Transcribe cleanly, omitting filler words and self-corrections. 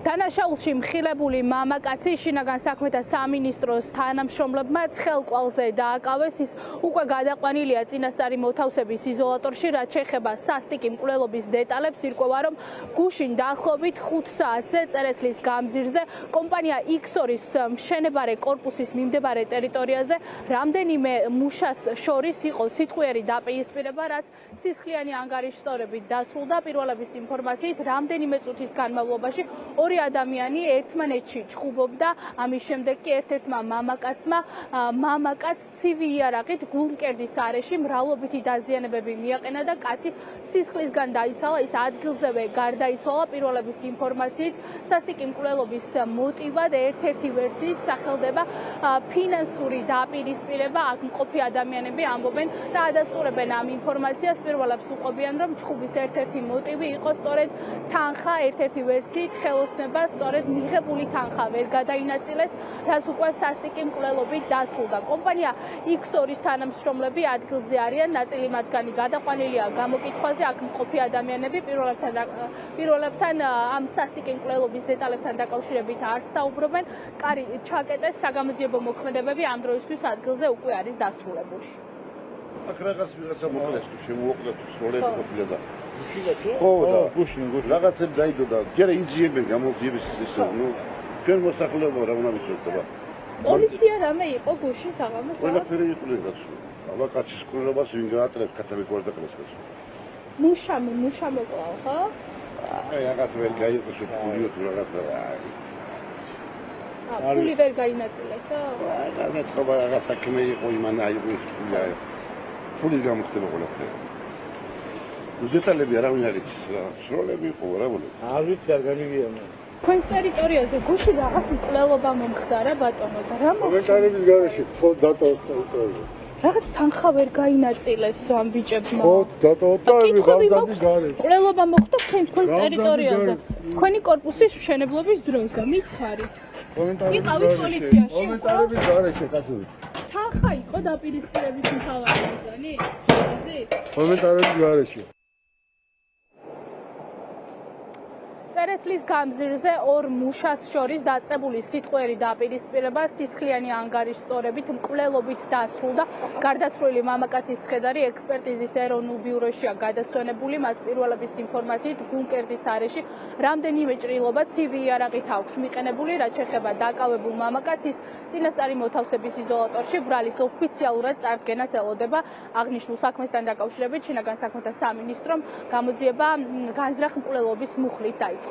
დანაშაულში მხილებული მამაკაცი შინაგან საქმეთა სამინისტროს თანამშრომლებმა ცხელყვალზე დააკავეს. ის უკვე გადაყვანილია წინასწარი მოთავსების იზოლატორში, რაც შეეხება სასტიკი მკვლელობის დეტალებს. ირკვევა, რომ გუშინ დაახლოებით 5 საათზე წერეთლის გამზირზე კომპანია X-ორის მშენებარე კორპუსის მიმდებარე ტერიტორიაზე რამდენიმე მუშას შორის იყო სიტყვიერი დაპირისპირება, რაც სისხლიანი ანგარიშსწორებით დასრულდა. პირველების ინფორმაციით რამდენიმე წუთის განმავლობაში ორი ადამიანი ერთმანეთში ჩხუბობდა. ამის შემდეგ კი ერთ-ერთმა მამაკაცს ცივი იარაღით გულმკერდის არეში მრავლობითი დაზიანებები მიაყენა და კაცი სისხლისგან დაიცალა. ის ადგილზევე გარდაიცვალა. პირველების ინფორმაციით სასტიკი მკვლელობის მოტივად ერთ-ერთი ვერსიით სახელდება ფინანსური დაპირისპირება. აქ მყოფი ადამიანები ამბობენ და ადასტურებენ ამ ინფორმაციას. პირველებს უყობიან, რომ ჩხუბის ერთ-ერთი მოტივი იყო სწორედ თანხა. ერთ-ერთი ვერსიით ხელოსნობა სწორედ მიღებული თანხა ვერ გადაინაწილეს, რაც უკვე სასტიკი მკვლელობით დასრულდა. კომპანია X-ორის თანამშრომლები ადგილზე არიან, ნაწილი მათგანი გადაყვანილია გამოკითხვაზე. აქ მყოფი ადამიანები პირველებთან ამ სასტიკი მკვლელობის დეტალებთან დაკავშირებით არ საუბრობენ. კარი ჩაკეტეს, საგამოძიებო მოქმედებები ამ დროისთვის ადგილზე უკვე არის დასრულებული. აქ რაღაც ვიღაცა მოკლეს თუ შემოუყვეთ სოლები ყოფილა და ხო და გუშინ რაღაცები დაიდო და ჯერა იძიებენ გამოძიების ისე ნუ ჩვენ მოსახლეობა რა უნდა ვიცოდეთ. პოლიცია რამე იყო გუშინ საღამოს? ყველაფერი იყულე რაც აბა კაცის კურნობას ვინ გაატრებს კათები გვარდაკლეს კაცს. მუშა მოკლავ, ხო? აი რაღაც ვერ გაიყოს ფულიო თუ რაღაცა ფული ვერ გაინაწილესო? აი რაღაცა რაღაც საქმე იყო იმან აი ის ფულის გამოხდება ყველაფერი. დეტალები არავინ არ იცის რა. სროლები იყო რა ვოლე. არ ვიცი არ გამიგია მე. თქვენს ტერიტორიაზე გუშინ რაღაც მკვლელობა მომხდარა ბატონო და რა კომენტარების გარეშე ხო დატოვეთ ტერიტორია. რაღაც თანხა ვერ გაინაწილეს ამ ბიჭებმა. ხო დატოვეთ და გამზარდის გარეშე. მკვლელობა მოხდა თქვენს ტერიტორიაზე. თქვენი კორპუსის მშენებლობის დროს და მითხარით. იყავით პოლიციაში. კომენტარების გარეშე კაცები. თანხა იყო დაპირისპირების მთავარი. კომენტარების გარეშე. წერეთლის გამზირზე ორ მუშას შორის დაწყებული სიტყვიერი დაპირისპირება სისხლიანი ანგარიშსწორებით მკვლელობით დასრულდა. გარდაცვლილი მამაკაცის ცხედარი ექსპერტიზის ეროვნულ ბიუროშია გადასვენებული. მას პირველების ინფორმაციით გულმკერდის არეში რამდენიმე ჭრილობა ცივი იარაღით აქვს მიყენებული, რაც შეეხება დაკავებულ მამაკაცის წინასწარი მოთავსების იზოლატორში ბრალის ოფიციალურად წარდგენას ელოდება. აღნიშნულ საქმესთან დაკავშირებით შინაგან საქმეთა სამინისტრომ გამოძიება განზრახ მკვლელობის მუხლით დაიწყო.